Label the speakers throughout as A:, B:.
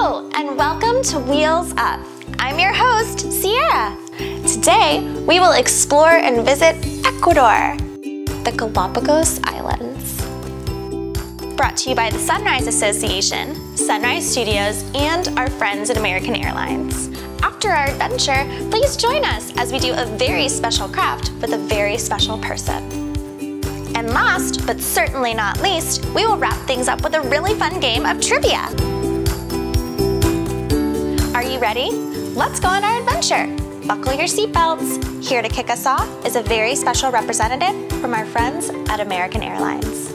A: Hello, and welcome to Wheels Up. I'm your host, Sierra. Today, we will explore and visit Ecuador, the Galapagos Islands. Brought to you by the Sunrise Association, Sunrise Studios, and our friends at American Airlines. After our adventure, please join us as we do a very special craft with a very special person. And last, but certainly not least, we will wrap things up with a really fun game of trivia. Are you ready? Let's go on our adventure. Buckle your seatbelts. Here to kick us off is a very special representative from our friends at American Airlines.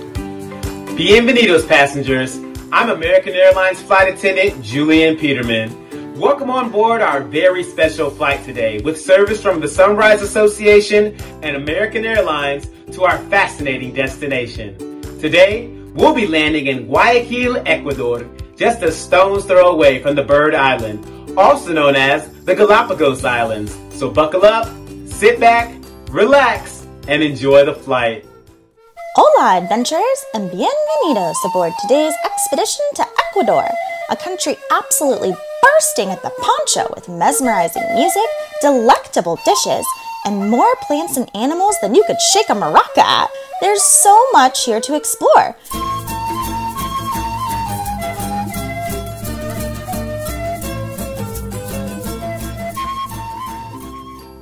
B: Bienvenidos, passengers. I'm American Airlines Flight Attendant Julian Peterman. Welcome on board our very special flight today with service from the Sunrise Association and American Airlines to our fascinating destination. Today, we'll be landing in Guayaquil, Ecuador, just a stone's throw away from the Bird Island, also known as the Galapagos Islands. So buckle up, sit back, relax, and enjoy the flight.
C: Hola, adventurers, and bienvenidos aboard today's expedition to Ecuador, a country absolutely bursting at the poncho with mesmerizing music, delectable dishes, and more plants and animals than you could shake a maraca at. There's so much here to explore.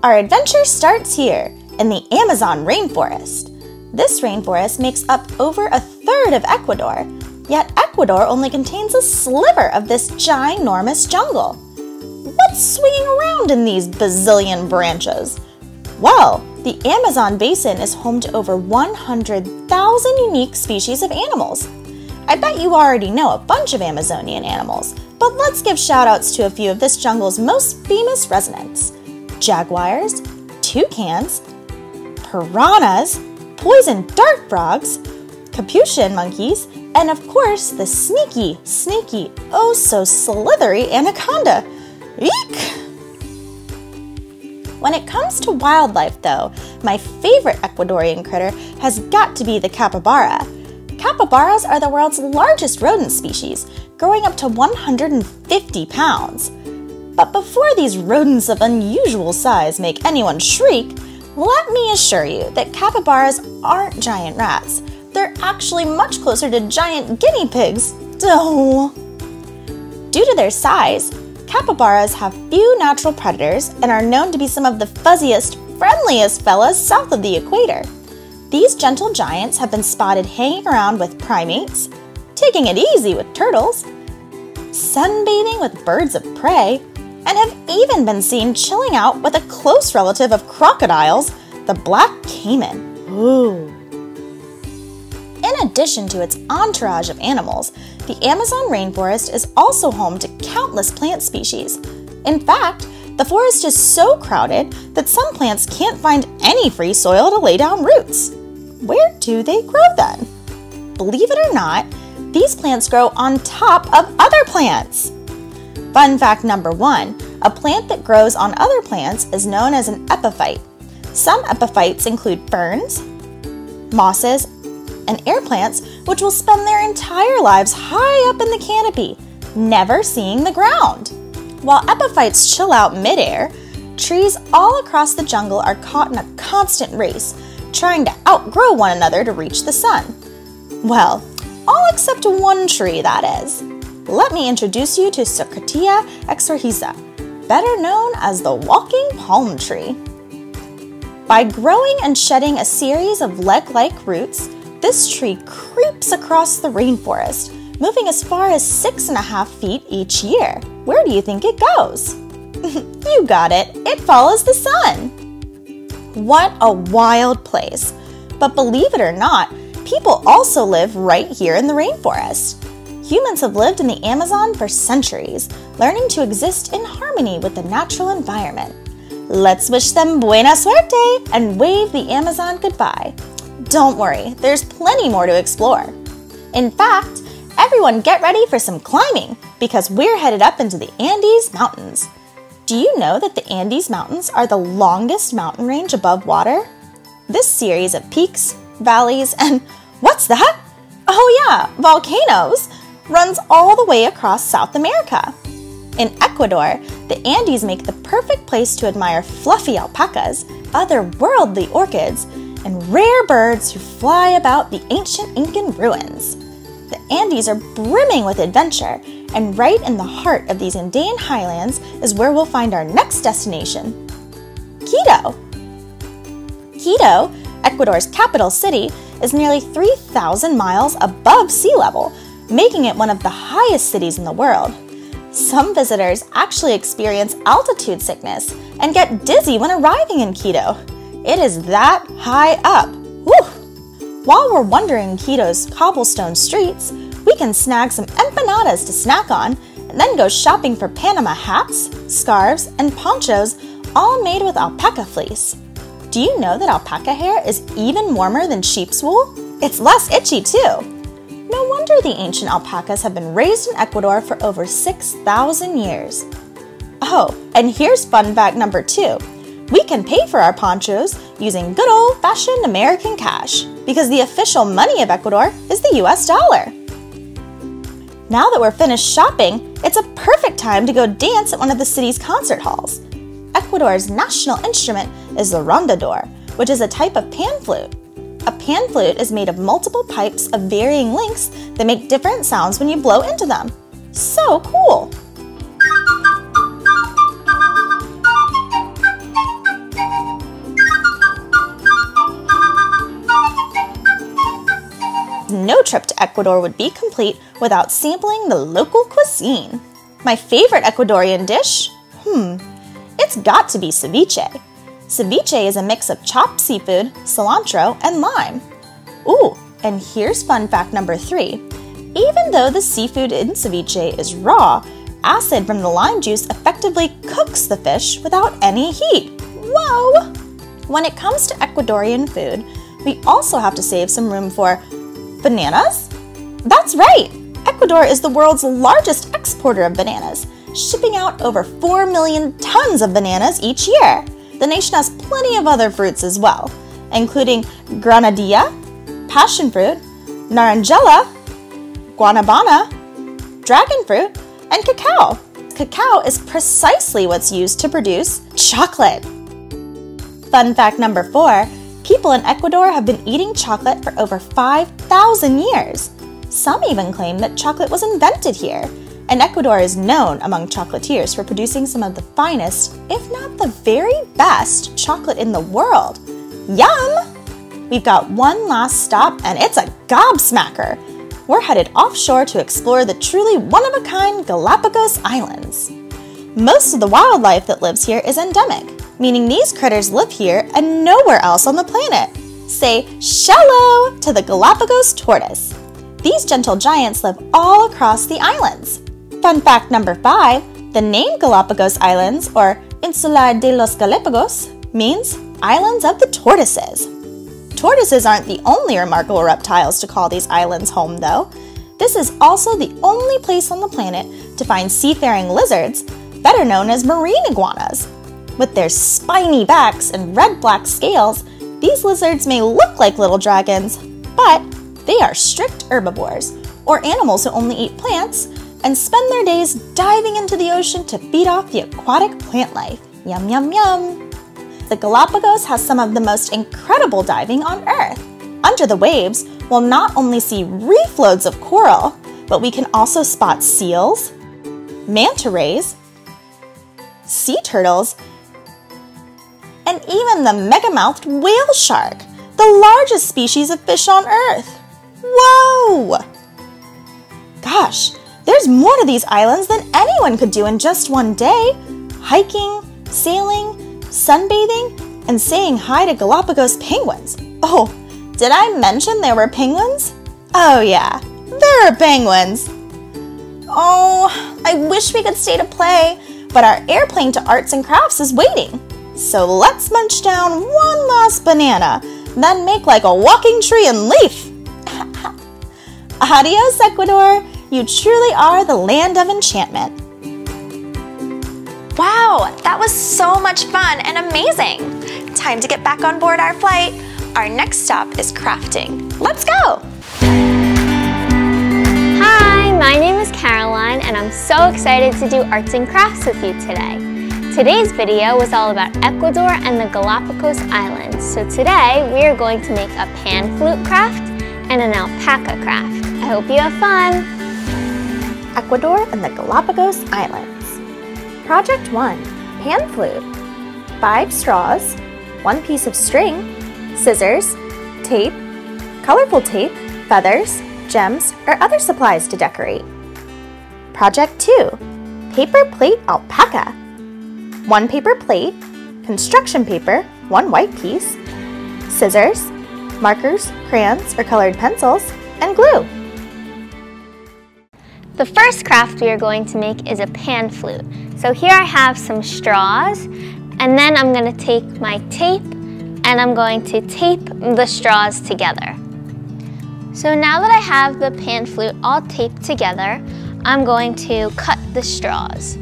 C: Our adventure starts here, in the Amazon rainforest. This rainforest makes up over a third of Ecuador, yet Ecuador only contains a sliver of this ginormous jungle. What's swinging around in these bazillion branches? Well, the Amazon basin is home to over 100,000 unique species of animals. I bet you already know a bunch of Amazonian animals, but let's give shout-outs to a few of this jungle's most famous residents. Jaguars, toucans, piranhas, poison dart frogs, capuchin monkeys, and of course the sneaky, oh so slithery anaconda. Eek! When it comes to wildlife though, my favorite Ecuadorian critter has got to be the capybara. Capybaras are the world's largest rodent species, growing up to 150 pounds. But before these rodents of unusual size make anyone shriek, let me assure you that capybaras aren't giant rats. They're actually much closer to giant guinea pigs. Oh. Due to their size, capybaras have few natural predators and are known to be some of the fuzziest, friendliest fellas south of the equator. These gentle giants have been spotted hanging around with primates, taking it easy with turtles, sunbathing with birds of prey, and have even been seen chilling out with a close relative of crocodiles, the black caiman. Ooh. In addition to its entourage of animals, the Amazon rainforest is also home to countless plant species. In fact, the forest is so crowded that some plants can't find any free soil to lay down roots. Where do they grow then? Believe it or not, these plants grow on top of other plants. Fun fact number 1, a plant that grows on other plants is known as an epiphyte. Some epiphytes include ferns, mosses, and air plants, which will spend their entire lives high up in the canopy, never seeing the ground. While epiphytes chill out midair, trees all across the jungle are caught in a constant race, trying to outgrow one another to reach the sun. Well, all except one tree, that is. Let me introduce you to Socratia exorhiza, better known as the walking palm tree. By growing and shedding a series of leg-like roots, this tree creeps across the rainforest, moving as far as 6.5 feet each year. Where do you think it goes? You got it, it follows the sun. What a wild place. But believe it or not, people also live right here in the rainforest. Humans have lived in the Amazon for centuries, learning to exist in harmony with the natural environment. Let's wish them buena suerte and wave the Amazon goodbye. Don't worry, there's plenty more to explore. In fact, everyone get ready for some climbing because we're headed up into the Andes Mountains. Do you know that the Andes Mountains are the longest mountain range above water? This series of peaks, valleys, and what's that? Oh yeah, volcanoes runs all the way across South America. In Ecuador, the Andes make the perfect place to admire fluffy alpacas, otherworldly orchids, and rare birds who fly about the ancient Incan ruins. The Andes are brimming with adventure, and right in the heart of these Andean highlands is where we'll find our next destination, Quito. Quito, Ecuador's capital city, is nearly 3,000 miles above sea level, making it one of the highest cities in the world. Some visitors actually experience altitude sickness and get dizzy when arriving in Quito. It is that high up. Woo! While we're wandering Quito's cobblestone streets, we can snag some empanadas to snack on and then go shopping for Panama hats, scarves, and ponchos, all made with alpaca fleece. Do you know that alpaca hair is even warmer than sheep's wool? It's less itchy too. No wonder the ancient alpacas have been raised in Ecuador for over 6,000 years. Oh, and here's fun fact number 2. We can pay for our ponchos using good old-fashioned American cash because the official money of Ecuador is the US dollar. Now that we're finished shopping, it's a perfect time to go dance at one of the city's concert halls. Ecuador's national instrument is the rondador, which is a type of pan flute. A pan flute is made of multiple pipes of varying lengths that make different sounds when you blow into them. So cool! No trip to Ecuador would be complete without sampling the local cuisine. My favorite Ecuadorian dish? It's got to be ceviche. Ceviche is a mix of chopped seafood, cilantro, and lime. Ooh, and here's fun fact number 3. Even though the seafood in ceviche is raw, acid from the lime juice effectively cooks the fish without any heat. Whoa! When it comes to Ecuadorian food, we also have to save some room for bananas? That's right! Ecuador is the world's largest exporter of bananas, shipping out over 4 million tons of bananas each year. The nation has plenty of other fruits as well, including granadilla, passion fruit, naranjala, guanabana, dragon fruit, and cacao. Cacao is precisely what's used to produce chocolate. Fun fact number 4, people in Ecuador have been eating chocolate for over 5,000 years. Some even claim that chocolate was invented here, and Ecuador is known among chocolatiers for producing some of the finest, if not the very best, chocolate in the world. Yum! We've got one last stop, and it's a gobsmacker. We're headed offshore to explore the truly one-of-a-kind Galapagos Islands. Most of the wildlife that lives here is endemic, meaning these critters live here and nowhere else on the planet. Say shallow to the Galapagos tortoise. These gentle giants live all across the islands. Fun fact number 5, the name Galapagos Islands, or Insula de los Galapagos, means Islands of the Tortoises. Tortoises aren't the only remarkable reptiles to call these islands home, though. This is also the only place on the planet to find seafaring lizards, better known as marine iguanas. With their spiny backs and red-black scales, these lizards may look like little dragons, but they are strict herbivores, or animals who only eat plants, and spend their days diving into the ocean to feed off the aquatic plant life. Yum, yum, yum! The Galapagos has some of the most incredible diving on Earth. Under the waves, we'll not only see reef loads of coral, but we can also spot seals, manta rays, sea turtles, and even the mega-mouthed whale shark, the largest species of fish on Earth. Whoa! Gosh, there's more to these islands than anyone could do in just one day. Hiking, sailing, sunbathing, and saying hi to Galapagos penguins. Oh, did I mention there were penguins? Oh yeah, there are penguins. Oh, I wish we could stay to play, but our airplane to arts and crafts is waiting. So let's munch down one last banana, then make like a walking tree and leaf. Adios, Ecuador. You truly are the land of enchantment.
A: Wow, that was so much fun and amazing. Time to get back on board our flight. Our next stop is crafting. Let's go.
D: Hi,
A: my name is Caroline and I'm so excited to do arts and crafts with you today. Today's video was all about Ecuador and the Galapagos Islands. So today we are going to make a pan flute craft and an alpaca craft. I hope you have fun!
C: Ecuador and the Galapagos Islands. Project 1. Pan flute. 5 straws, 1 piece of string, scissors, tape, colorful tape, feathers, gems, or other supplies to decorate. Project 2. Paper plate alpaca. 1 paper plate, construction paper, 1 white piece, scissors, markers, crayons, or colored pencils, and glue.
A: The first craft we are going to make is a pan flute. So here I have some straws, and then I'm going to take my tape and I'm going to tape the straws together. So now that I have the pan flute all taped together, I'm going to cut the straws.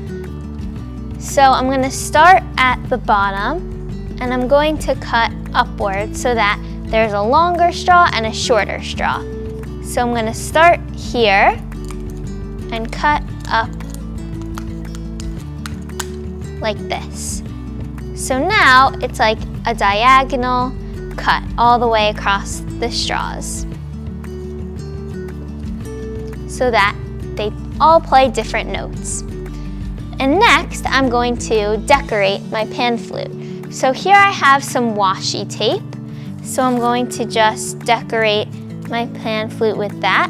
A: So I'm going to start at the bottom and I'm going to cut upward so that there's a longer straw and a shorter straw. So I'm going to start here and cut up like this. So now it's like a diagonal cut all the way across the straws so that they all play different notes. And next I'm going to decorate my pan flute. So here I have some washi tape. So I'm going to just decorate my pan flute with that.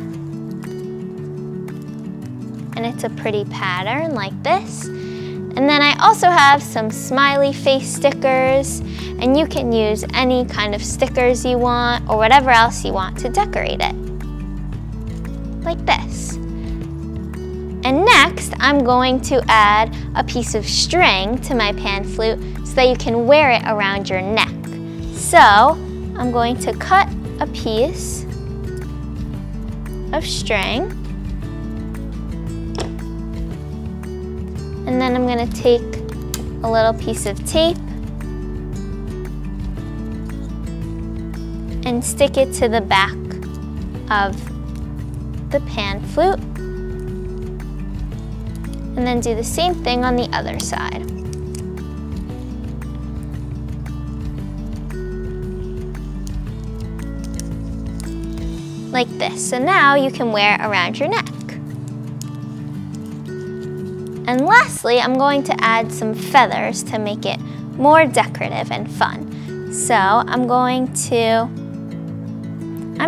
A: And it's a pretty pattern like this. And then I also have some smiley face stickers, and you can use any kind of stickers you want or whatever else you want to decorate it. Like this. And next, I'm going to add a piece of string to my pan flute so that you can wear it around your neck. So, I'm going to cut a piece of string. And then I'm going to take a little piece of tape and stick it to the back of the pan flute. And then do the same thing on the other side. Like this. So now you can wear it around your neck. And lastly, I'm going to add some feathers to make it more decorative and fun. So I'm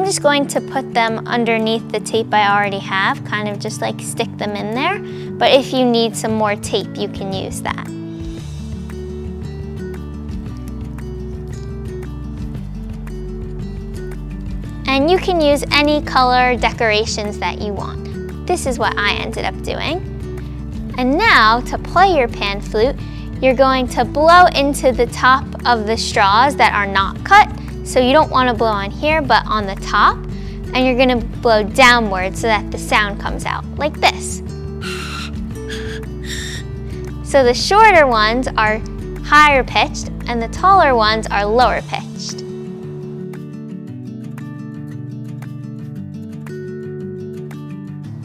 A: just going to put them underneath the tape I already have, kind of just like stick them in there. But if you need some more tape, you can use that. And you can use any color decorations that you want. This is what I ended up doing. And now, to play your pan flute, you're going to blow into the top of the straws that are not cut. So you don't want to blow on here, but on the top. And you're going to blow downward so that the sound comes out, like this. So the shorter ones are higher pitched, and the taller ones are lower pitched.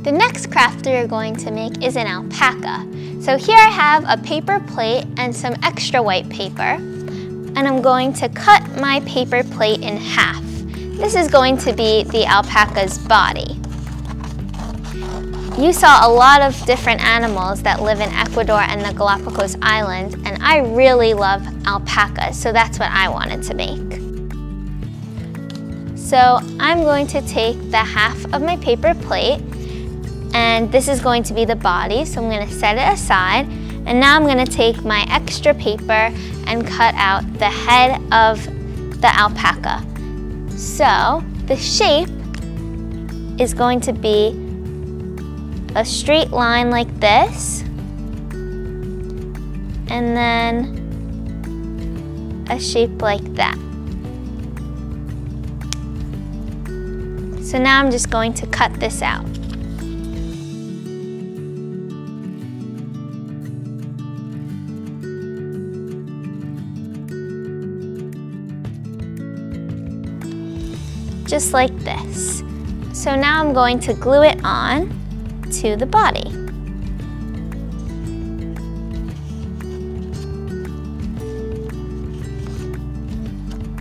A: The next craft we are going to make is an alpaca. So here I have a paper plate and some extra white paper. And I'm going to cut my paper plate in half. This is going to be the alpaca's body. You saw a lot of different animals that live in Ecuador and the Galapagos Islands, and I really love alpacas, so that's what I wanted to make. So I'm going to take the half of my paper plate, and this is going to be the body, so I'm going to set it aside. And now I'm going to take my extra paper and cut out the head of the alpaca. So the shape is going to be a straight line like this, and then a shape like that. So now I'm just going to cut this out. Just like this. So now I'm going to glue it on. to the body.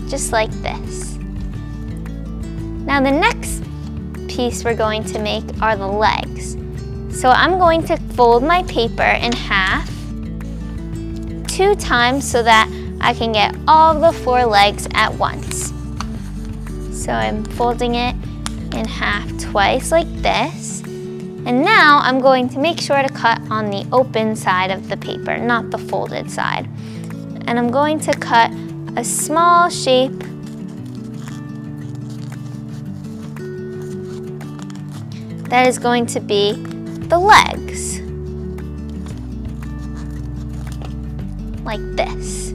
A: Just like this. Now the next piece we're going to make are the legs. So I'm going to fold my paper in half 2 times so that I can get all the 4 legs at once. So I'm folding it in half twice like this. And now I'm going to make sure to cut on the open side of the paper, not the folded side. And I'm going to cut a small shape that is going to be the legs, like this.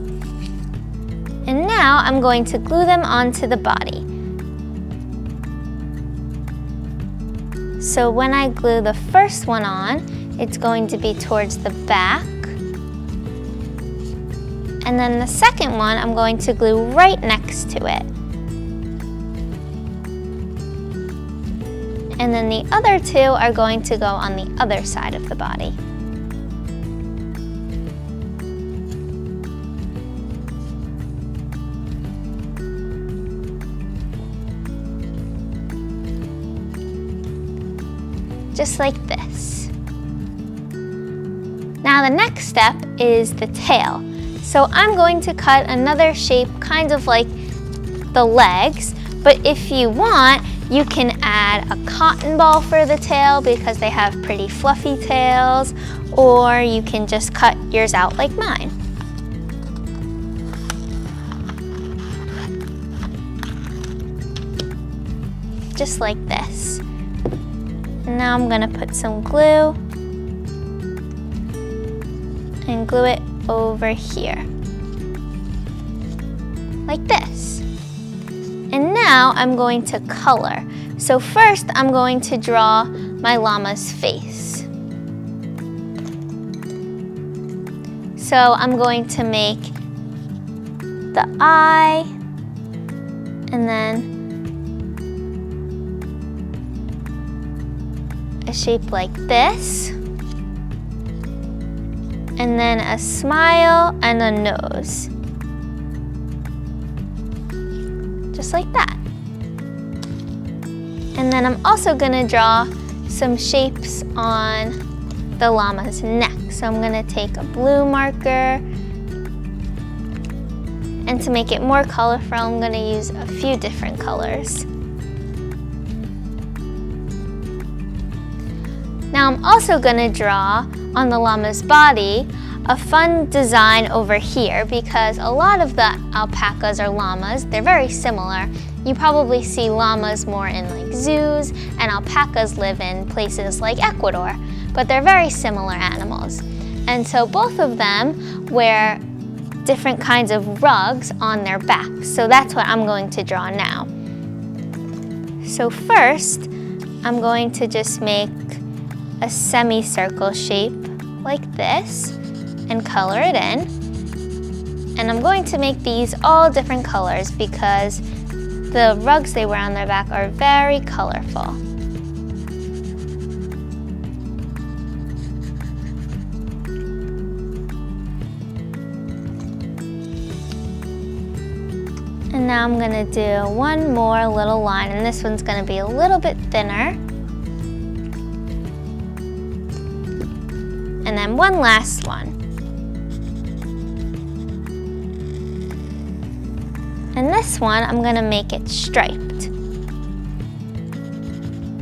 A: And now I'm going to glue them onto the body. So when I glue the first one on, it's going to be towards the back. And then the second one, I'm going to glue right next to it. And then the other 2 are going to go on the other side of the body. Just like this. Now the next step is the tail. So I'm going to cut another shape kind of like the legs, but if you want, you can add a cotton ball for the tail because they have pretty fluffy tails, or you can just cut yours out like mine. Just like this. And now I'm gonna put some glue and glue it over here, like this. And now I'm going to color. So first I'm going to draw my llama's face. So I'm going to make the eye, and then a shape like this, and then a smile and a nose. Just like that. And then I'm also gonna draw some shapes on the llama's neck. So I'm gonna take a blue marker, and to make it more colorful, I'm gonna use a few different colors. Now I'm also gonna draw on the llama's body a fun design over here, because a lot of the alpacas or llamas, they're very similar. You probably see llamas more in like zoos, and alpacas live in places like Ecuador, but they're very similar animals. And so both of them wear different kinds of rugs on their backs. So that's what I'm going to draw now. So first, I'm going to just make a semicircle shape like this and color it in. And I'm going to make these all different colors because the rugs they wear on their back are very colorful. And now I'm gonna do one more little line, and this one's gonna be a little bit thinner. And then one last one. And this one, I'm gonna make it striped.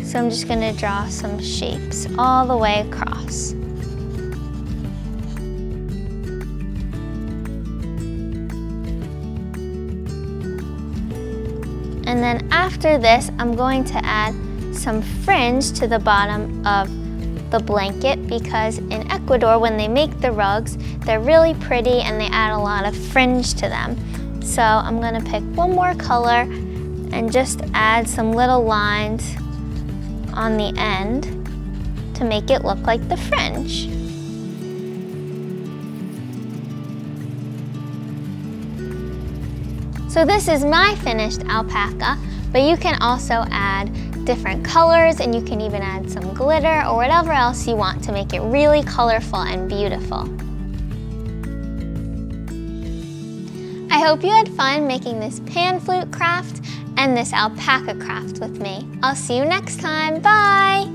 A: So I'm just gonna draw some shapes all the way across. And then after this, I'm going to add some fringe to the bottom of the blanket, because in Ecuador, when they make the rugs, they're really pretty and they add a lot of fringe to them. So I'm gonna pick one more color and just add some little lines on the end to make it look like the fringe. So this is my finished alpaca, but you can also add
D: different colors, and you can even add some glitter or whatever else you want to make it really colorful and beautiful. I hope you had fun making this pan flute craft and this alpaca craft with me. I'll see you next time. Bye!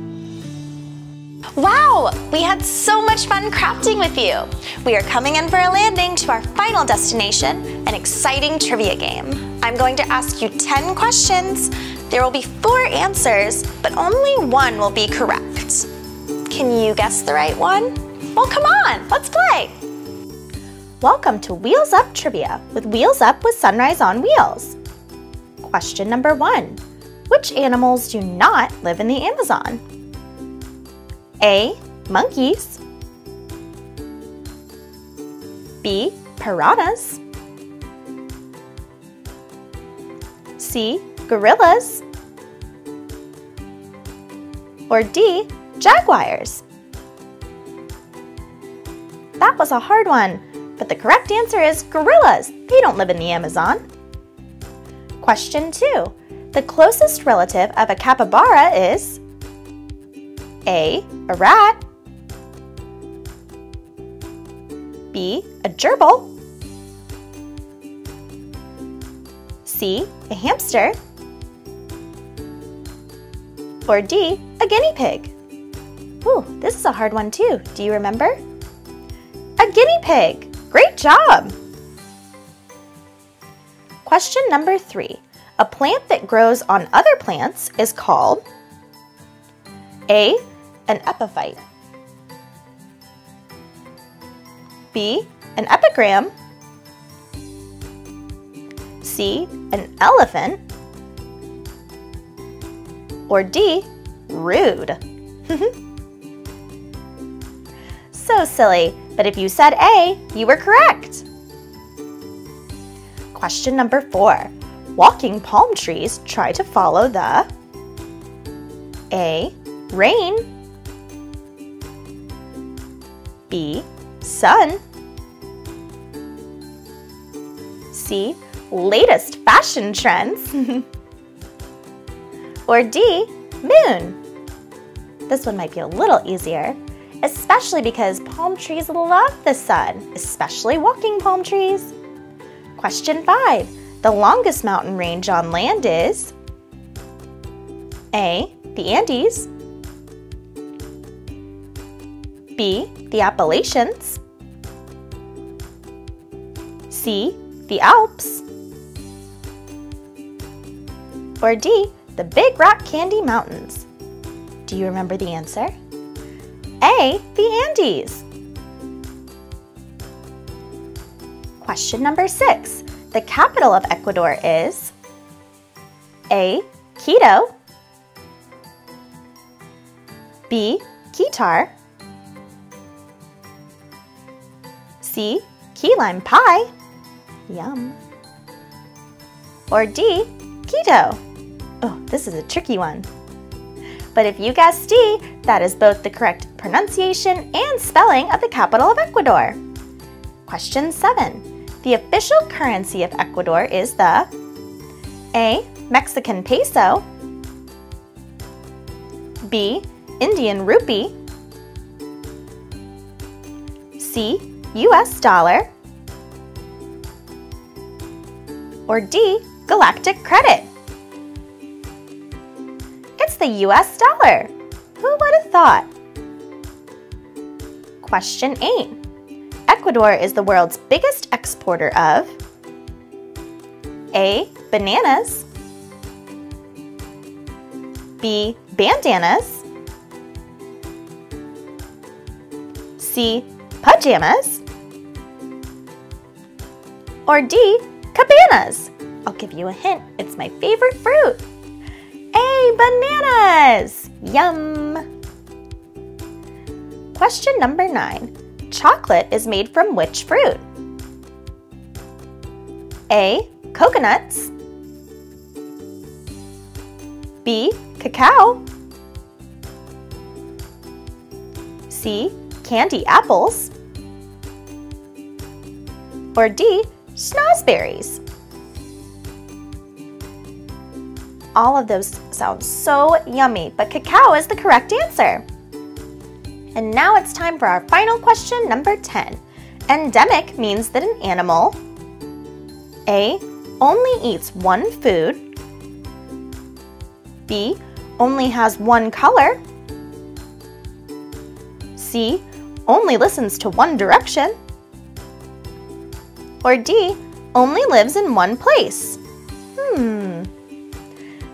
A: Wow, we had so much fun crafting with you. We are coming in for a landing to our final destination, an exciting trivia game. I'm going to ask you 10 questions. There will be 4 answers, but only one will be correct. Can you guess the right one? Well, come on, let's play.
C: Welcome to Wheels Up Trivia with Wheels Up with Sunrise on Wheels. Question number 1. Which animals do not live in the Amazon? A. Monkeys. B. Piranhas. C. Gorillas. Or D. Jaguars. That was a hard one, but the correct answer is gorillas. They don't live in the Amazon. Question 2. The closest relative of a capybara is A. A rat. B. A gerbil. C. A hamster. Or D. A guinea pig. Ooh, this is a hard one too. Do you remember? A guinea pig. Great job! Question number 3. A plant that grows on other plants is called A. An epiphyte. B. An epigram. C. An elephant. Or D. Rude. So silly, but if you said A, you were correct. Question number 4. Walking palm trees try to follow the A. Rain. B. Sun. C. Latest fashion trends. Or D. Moon. This one might be a little easier, especially because palm trees love the sun, especially walking palm trees. Question 5. The longest mountain range on land is A. The Andes. B. The Appalachians. C. The Alps. Or D. The Big Rock Candy Mountains. Do you remember the answer? A. The Andes. Question number 6. The capital of Ecuador is A. Quito. B. Quitar. C. Key lime pie. Yum. Or D. Quito. Oh, this is a tricky one. But if you guessed D, that is both the correct pronunciation and spelling of the capital of Ecuador. Question 7. The official currency of Ecuador is the A. Mexican peso. B. Indian rupee. C. US dollar. Or D. Galactic credit. It's the US dollar. Who would have thought? Question 8. Ecuador is the world's biggest exporter of A. Bananas. B. Bandanas. C. Pajamas. Or D. Cabanas. I'll give you a hint. It's my favorite fruit. A. Bananas. Yum. Question number 9. Chocolate is made from which fruit? A. Coconuts. B. Cacao. C. Candy apples. Or D. Snozberries. All of those sound so yummy, but cacao is the correct answer. And now it's time for our final question, number 10. Endemic means that an animal A. only eats one food, B. only has one color, C. only listens to one direction, or D. only lives in one place.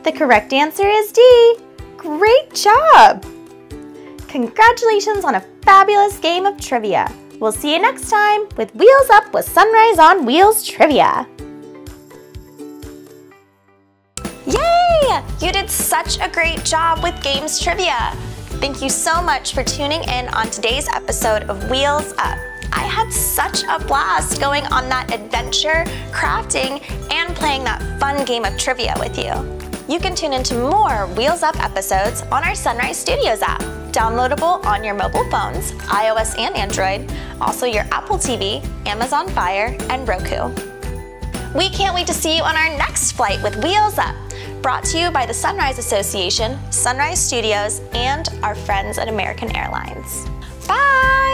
C: The correct answer is D. Great job! Congratulations on a fabulous game of trivia. We'll see you next time with Wheels Up with Sunrise on Wheels Trivia.
A: Yay! You did such a great job with games trivia. Thank you so much for tuning in on today's episode of Wheels Up. I had such a blast going on that adventure, crafting, and playing that fun game of trivia with you. You can tune into more Wheels Up episodes on our Sunrise Studios app, downloadable on your mobile phones, iOS and Android, also your Apple TV, Amazon Fire, and Roku. We can't wait to see you on our next flight with Wheels Up, brought to you by the Sunrise Association, Sunrise Studios, and our friends at American Airlines. Bye!